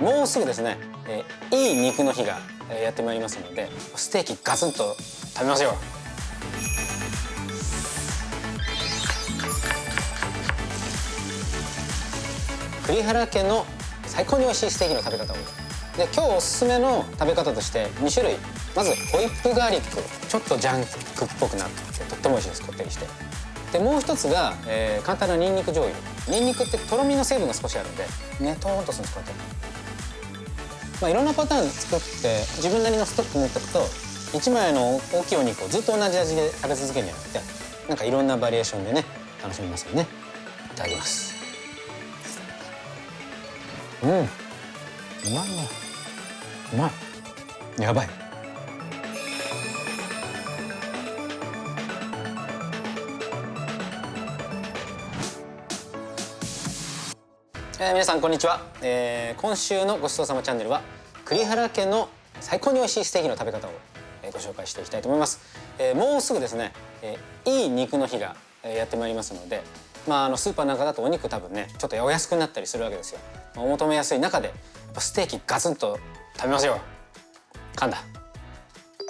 もうすぐですね、いい肉の日がやってまいりますので、ステーキガツンと食べますよ。栗原家の最高に美味しいステーキの食べ方を。で今日おすすめの食べ方として2種類。まずホイップガーリック、ちょっとジャンクっぽくなってとっても美味しいです。こってりして。でもう一つが、簡単なニンニク醤油。ニンニクってとろみの成分が少しあるんでねとーんとするんです。こうやっていろんなパターン作って自分なりのストック持っておくと、1枚の大きいお肉をずっと同じ味で食べ続けるんじゃなくて、なんかいろんなバリエーションでね楽しめますよね。いただきます。うまいね。うまい。やばい。皆さんこんにちは。今週のごちそうさまチャンネルは栗原家の最高に美味しいステーキの食べ方を、ご紹介していきたいと思います。もうすぐですね、いい肉の日が、やってまいりますので、スーパーなんかだとお肉多分ねちょっとお安くなったりするわけですよ。お求めやすい中でやっぱステーキガツンと食べますよ。噛んだ。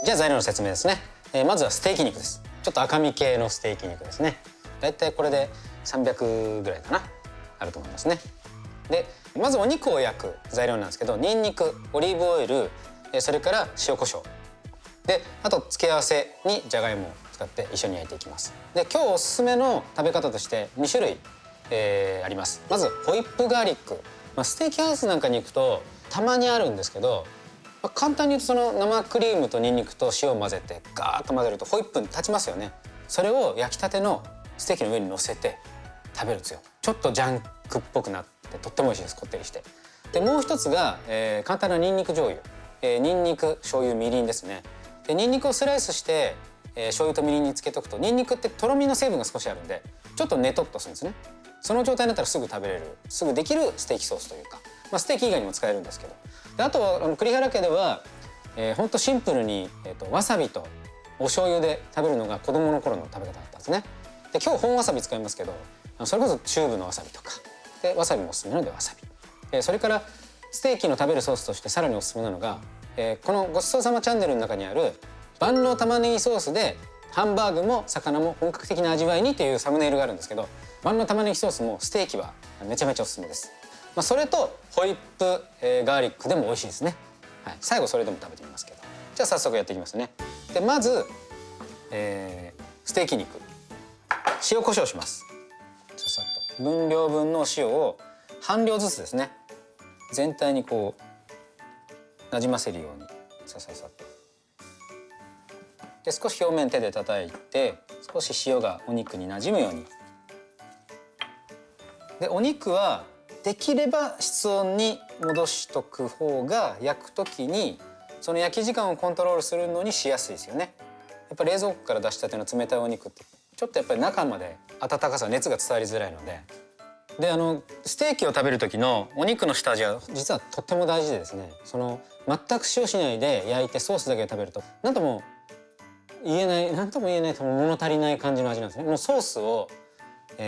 じゃあ材料の説明ですね。まずはステーキ肉です。ちょっと赤身系のステーキ肉ですね。だいたいこれで300ぐらいかなあると思いますね。でまずお肉を焼く材料なんですけど、ニンニク、オリーブオイル、それから塩コショウで、あと付け合わせにじゃがいもを使って一緒に焼いていきます。で今日おすすめの食べ方として2種類、あります。まずホイップガーリック、ステーキハウスなんかに行くとたまにあるんですけど、簡単に言うとその生クリームとニンニクと塩を混ぜてガーッと混ぜるとホイップに立ちますよね。それを焼きたてのステーキの上に乗せて食べるんですよ。ちょっとジャンクっぽくなってとっても美味しいです。こってりして。でもう一つが、簡単なニンニク醤油、ニンニク、醤油、みりんですね。でニンニクをスライスして、醤油とみりんにつけとくと、ニンニクってとろみの成分が少しあるんでちょっとねとっとするんですね。その状態になったらすぐ食べれる、すぐできるステーキソースというか、ステーキ以外にも使えるんですけど。であと栗原家では、ほんとシンプルに、わさびとお醤油で食べるのが子供の頃の食べ方だったんですね。で今日本わさび使いますけど、それこそチューブのわさびとかで、わさびもおすすめなのでわさび、それからステーキの食べるソースとしてさらにおすすめなのが、このごちそうさまチャンネルの中にある万能玉ねぎソースでハンバーグも魚も本格的な味わいにというサムネイルがあるんですけど、万能玉ねぎソースもステーキはめちゃめちゃおすすめです。それとホイップ、ガーリックでも美味しいですね。はい、最後それでも食べてみますけど、じゃあ早速やっていきますね。でまず、ステーキ肉、塩コショウします。ささっと分量分のお塩を半量ずつですね、全体にこうなじませるようにさささっと。で少し表面手で叩いて、少し塩がお肉になじむように。でお肉はできれば室温に戻しとく方が焼くときにその焼き時間をコントロールするのにしやすいですよね。やっぱ冷蔵庫から出したての冷たいお肉ってちょっとやっぱり中まで温かさ、熱が伝わりづらいので。でステーキを食べる時のお肉の下味は実はとっても大事でですね、全く塩しないで焼いてソースだけで食べると何とも言えない多分物足りない感じの味なんですね。もうソースを、食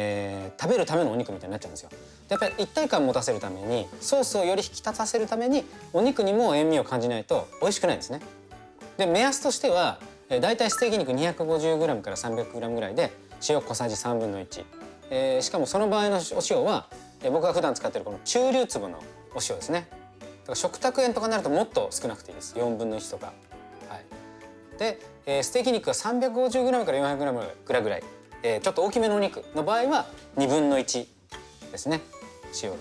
べるためのお肉みたいになっちゃうんですよ。でやっぱり一体感を持たせるために、ソースをより引き立たせるためにお肉にも塩味を感じないと美味しくないんですね。で目安としては、だいたいステーキ肉 250g から 300g ぐらいで塩小さじ1/3、しかもその場合のお塩は、僕が普段使ってるこの中流粒のお塩ですね。だから食卓塩とかになるともっと少なくていいです。1/4とか。はい、で、ステーキ肉が 350g から 400g ぐらい、ちょっと大きめのお肉の場合は1/2ですね、塩が。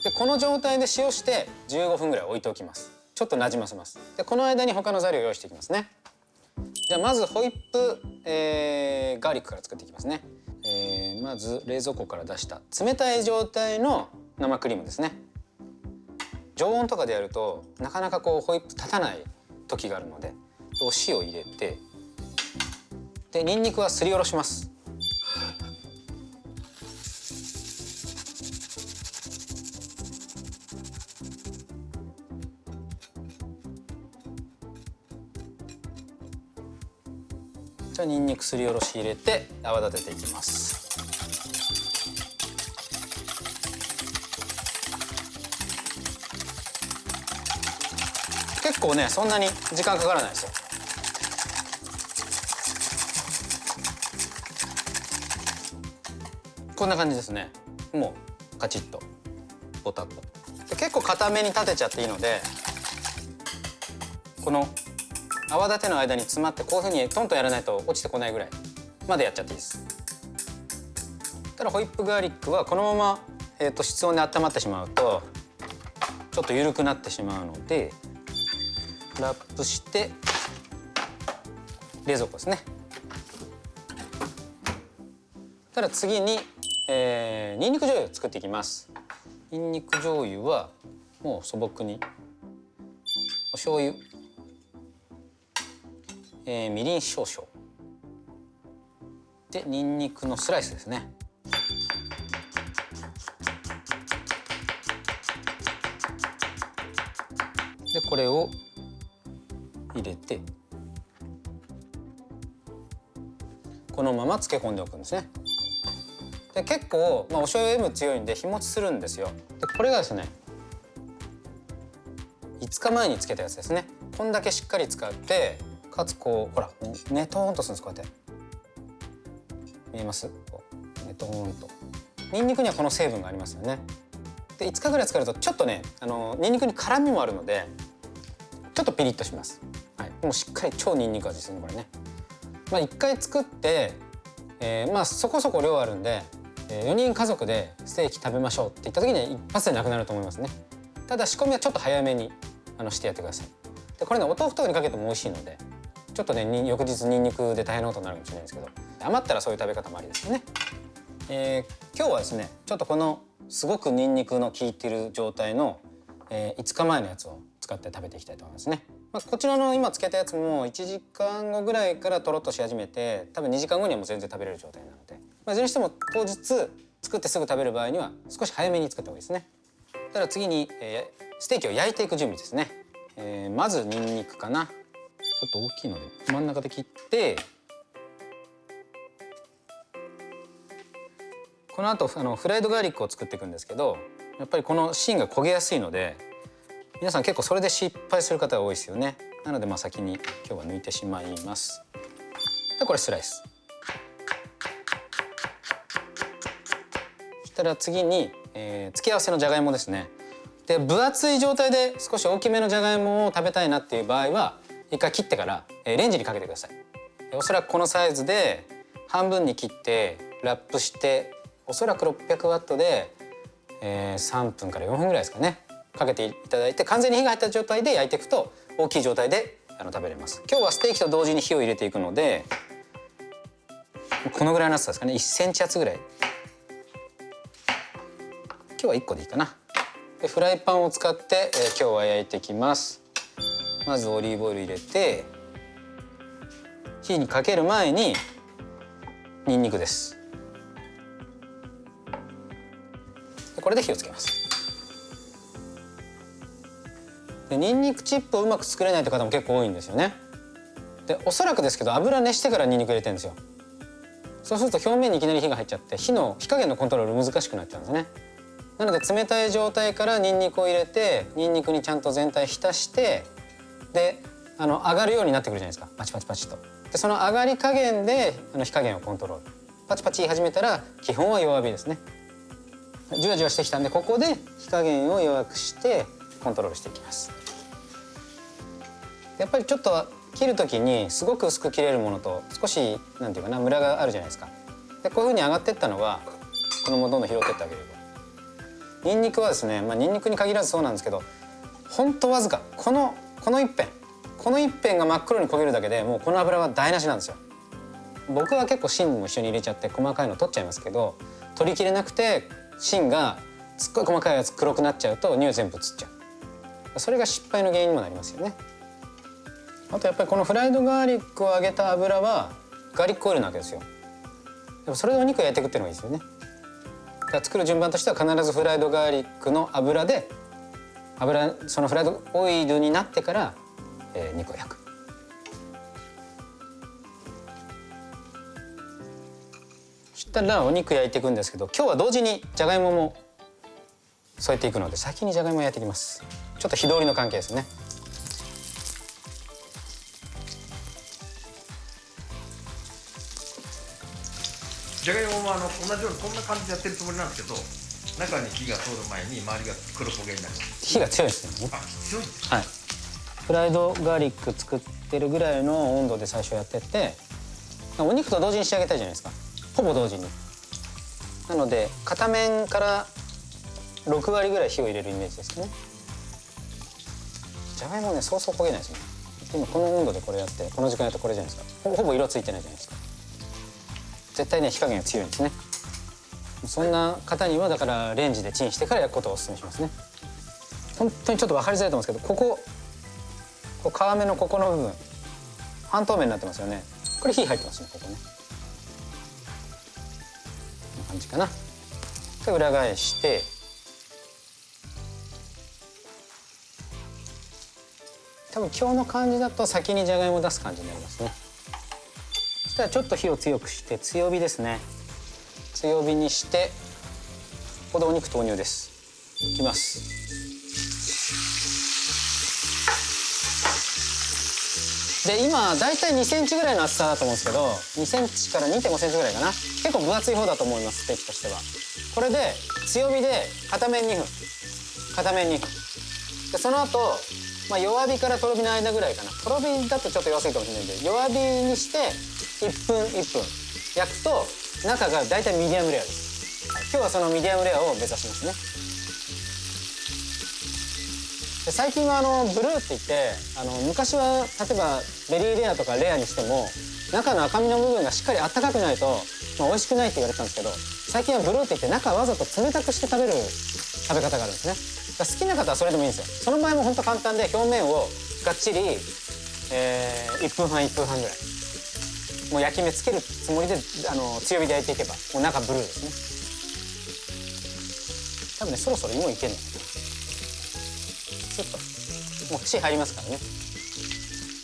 でこの状態で塩して15分ぐらい置いておきます。ちょっとなじませます。でこの間に他の材料を用意していきますね。じゃあまずホイップ、ガーリックから作っていきますね。まず冷蔵庫から出した冷たい状態の生クリームですね。常温とかでやるとなかなかこうホイップ立たない時があるので、お塩を入れて、でニンニクはすりおろします。じゃあニンニクすりおろし入れて泡立てていきます。結構ねそんなに時間かからないですよ。こんな感じですね。もうカチッとボタッと。で結構固めに立てちゃっていいので、この泡立ての間に詰まってこういうふうにトンとやらないと落ちてこないぐらいまでやっちゃっていいです。ただホイップガーリックはこのまま、室温で温まってしまうとちょっと緩くなってしまうので、ラップして冷蔵庫ですね。ただ次に、にんにく醤油を作っていきます。にんにく醤油はもう素朴にお醤油、みりん少々でにんにくのスライスですね。でこれを入れてこのまま漬け込んでおくんですね。で結構、お醤油塩分強いんで日持ちするんですよ。でこれがですね5日前に漬けたやつですね。こんだけしっかり使ってかつこうほらネトーンとするんです。こうやって見えます？ネトーンと。ニンニクにはこの成分がありますよね。で5日ぐらい使うとちょっとねニンニクに辛みもあるのでちょっとピリッとします。はい、もうしっかり超ニンニク味ですねこれね。1回作って、そこそこ量あるんで、4人家族でステーキ食べましょうって言った時には一発でなくなると思いますね。ただ仕込みはちょっと早めにしてやってください。でこれねお豆腐とかにかけても美味しいのでちょっとね翌日ニンニクで大変なことになるかもしれないんですけど、余ったらそういう食べ方もありですよね。今日はですねちょっとこのすごくニンニクの効いてる状態の、5日前のやつを使って食べていきたいと思いますね。こちらの今漬けたやつも1時間後ぐらいからとろっとし始めて多分2時間後にはもう全然食べれる状態なので、いずれにしても当日作ってすぐ食べる場合には少し早めに作った方がいいですね。ただ次に、ステーキを焼いていく準備ですね。まずニンニクかな。ちょっと大きいので真ん中で切って、この後フライドガーリックを作っていくんですけど、やっぱりこの芯が焦げやすいので皆さん結構それで失敗する方が多いですよね。なので先に今日は抜いてしまいます。でこれスライス。そしたら次に、付け合わせのじゃがいもですね。で分厚い状態で少し大きめのじゃがいもを食べたいなっていう場合は一回切ってから、レンジにかけてください。おそらくこのサイズで半分に切ってラップしておそらく600ワットで、3分から4分ぐらいですかねかけていただいて、完全に火が入った状態で焼いていくと大きい状態で食べれます。今日はステーキと同時に火を入れていくのでこのぐらいの厚さですかね、1センチ厚ぐらい。今日は1個でいいかな。でフライパンを使って、今日は焼いていきます。まずオリーブオイル入れて火にかける前にニンニクです。でこれで火をつけます。でニンニクチップをうまく作れないって方も結構多いんですよね。でおそらくですけど油熱してからニンニク入れてるんですよ。そうすると表面にいきなり火が入っちゃって火加減のコントロール難しくなっちゃうんですね。なので冷たい状態からニンニクを入れてニンニクにちゃんと全体浸してで上がるようになってくるじゃないですか、パチパチパチと。でその上がり加減で火加減をコントロール。パチパチ言い始めたら基本は弱火ですね。じわじわしてきたんでここで火加減を弱くしてコントロールしていきます。やっぱりちょっと切る時にすごく薄く切れるものと少しなんていうかなムラがあるじゃないですか。でこういうふうに上がっていったのはこのままどんどん拾っていってあげる。ニンニクはですね、ニンニクに限らずそうなんですけどほんとわずかこの一辺が真っ黒に焦げるだけでもうこの油は台無しなんですよ。僕は結構芯も一緒に入れちゃって細かいの取っちゃいますけど、取りきれなくて芯がすっごい細かいやつ黒くなっちゃうと匂い全部移っちゃう。それが失敗の原因にもなりますよね。あとやっぱりこのフライドガーリックを揚げた油はガーリックオイルなわけですよ。でもそれでお肉を焼いていくっていうのがいいですよね。だから作る順番としては必ずフライドガーリックの油でそのフライドオイルになってから、肉を焼く。そしたらお肉焼いていくんですけど今日は同時にじゃがいもも添えていくので先にじゃがいもを焼いていきます。ちょっと火通りの関係ですね。じゃがいもも同じようにこんな感じでやってるつもりなんですけど、中に火が通る前に周りが黒焦げになります。火が強いですよね。あ、強いんですか。はい。フライドガーリック作ってるぐらいの温度で最初やってって、お肉と同時に仕上げたいじゃないですか。ほぼ同時に。なので片面から6割ぐらい火を入れるイメージですかね。じゃがいもね、そうそう焦げないですね。今この温度でこれやってこの時間やってこれじゃないですか。ほぼ色ついてないじゃないですか。絶対ね、火加減が強いんですね。そんな方にはだからレンジでチンしてから焼くことをお勧めしますね。本当にちょっと分かりづらいと思うんですけど、こう皮目のここの部分半透明になってますよね。これ火入ってますね、ここね。こんな感じかな。で裏返して、多分今日の感じだと先にじゃがいも出す感じになりますね。そしたらちょっと火を強くして強火ですね。強火にしてここでお肉投入です。いきます。で今だいたい2センチぐらいの厚さだと思うんですけど、2センチから2.5センチぐらいかな。結構分厚い方だと思います、ステーキとしては。これで強火で片面2分片面2分で、その後、弱火からとろ火の間ぐらいかな。とろ火だとちょっと弱すぎかもしれないんで弱火にして1分焼くと中がだいたいミディアムレアです。今日はそのミディアムレアを目指しますね。で最近はブルーって言って昔は例えばベリーレアとかレアにしても中の赤身の部分がしっかりあったかくないと、美味しくないって言われてたんですけど、最近はブルーって言って中わざと冷たくして食べる食べ方があるんですね。好きな方はそれでもいいんですよ。その場合も本当簡単で、表面をがっちり、1分半ぐらいもう焼き目つけるつもりで強火で焼いていけばもう中ブルーですね。多分ね、そろそろ芋いけるのかな。ちょっともう串入りますからね。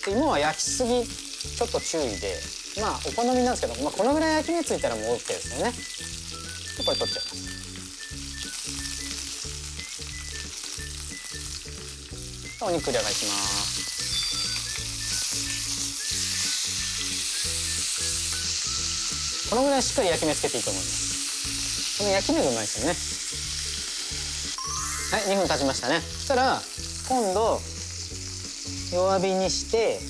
で芋は焼きすぎちょっと注意で、お好みなんですけど、このぐらい焼き目ついたらもう OK ですよね。でこれ取っちゃいます。お肉裏返します。このぐらいしっかり焼き目つけていいと思います。この焼き目がうまいですよね。はい、2分経ちましたね。そしたら今度弱火にして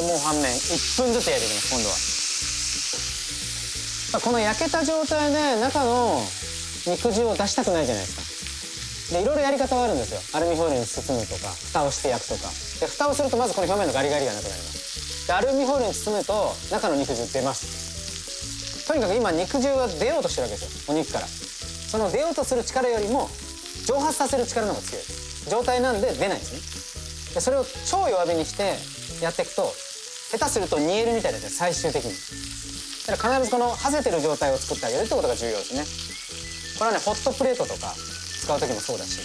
でもう半面1分ずつ焼いていきます。今度はこの焼けた状態で中の肉汁を出したくないじゃないですか。でいろいろやり方はあるんですよ。アルミホイルに包むとか蓋をして焼くとかで、蓋をするとまずこの表面のガリガリがなくなります。でアルミホイルに包むと中の肉汁出ます。とにかく今肉汁が出ようとしてるわけですよ、お肉から。その出ようとする力よりも蒸発させる力の方が強い状態なんで出ないんですね。でそれを超弱火にしてやっていくと下手すると煮えるみたいですね、最終的に。だから必ずこのはぜてる状態を作ってあげるってことが重要ですね。これはね、ホットプレートとか使う時もそうだし、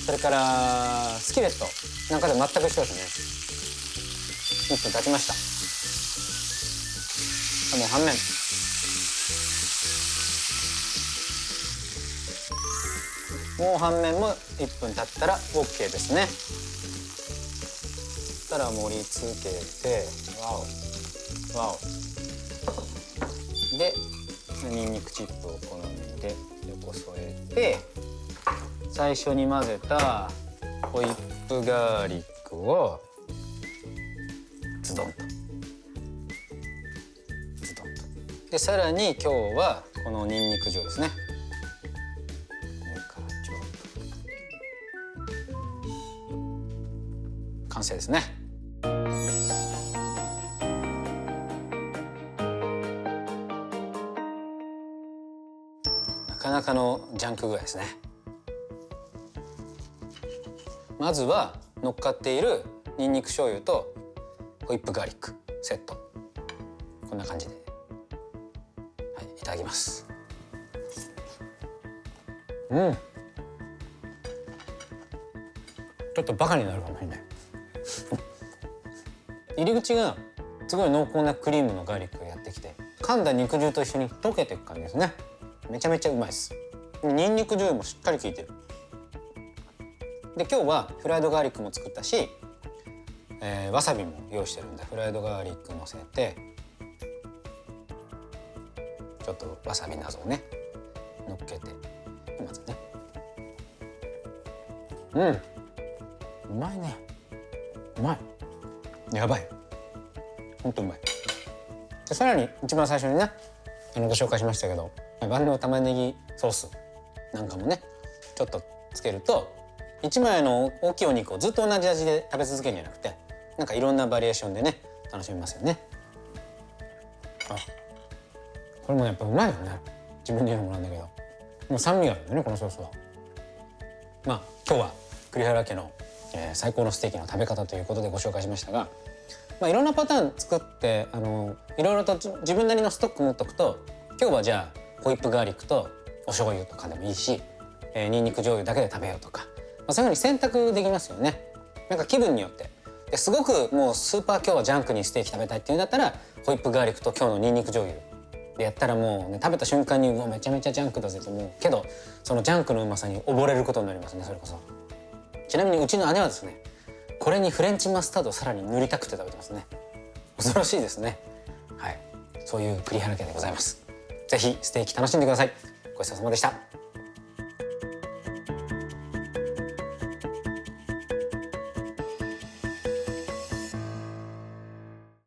それからスキレットなんかでも全く一緒ですね。1分経ちました。もう半面もう半面も1分経ったら OK ですね。そしたら盛り付けてわおでにんにくチップを好みで横添えて、最初に混ぜたホイップガーリックをズドンとで、さらに今日はこのにんにく塩ですね。完成ですね。なかなかのジャンク具合ですね。まずは乗っかっているにんにく醤油とホイップガーリックセット、こんな感じで、はい、いただきます。ちょっとバカになるかもしれない。入り口がすごい濃厚なクリームのガーリックがやってきて、噛んだ肉汁と一緒に溶けていく感じですね。めちゃめちゃうまいです。にんにく醤油もしっかり効いてる。で今日はフライドガーリックも作ったし、わさびも用意してるんでフライドガーリック乗せてょっとわさびなどをね乗っけてまずね、うまいね、うまい、やばい、ほんとうまい。でさらに一番最初にねご紹介しましたけど、万能玉ねぎソースなんかもねちょっとつけると、1枚の大きいお肉をずっと同じ味で食べ続けるんじゃなくて、なんかいろんなバリエーションでね楽しめますよね。あ、これもやっぱうまいよね。自分で言うのもなんだけど、もう酸味があるんだよねこのソースは。まあ今日は栗原家の、最高のステーキの食べ方ということでご紹介しましたが、いろんなパターン作っていろいろと自分なりのストック持っとくと、今日はじゃあホイップガーリックとお醤油とかでもいいし、にんにく醤油だけで食べようとか、そういうふうに選択できますよね。なんか気分によって。ですごくもうスーパー今日はジャンクにステーキ食べたいっていうんだったら、ホイップガーリックと今日のにんにく醤油でやったらもうね、食べた瞬間にうわめちゃめちゃジャンクだぜと思うけど、そのジャンクのうまさに溺れることになりますね。それこそ。ちなみにうちの姉はですね、これにフレンチマスタードをさらに塗りたくて食べてますね。恐ろしいですね。はい、そういう栗原家でございます。ぜひステーキ楽しんでください。ごちそうさまでした。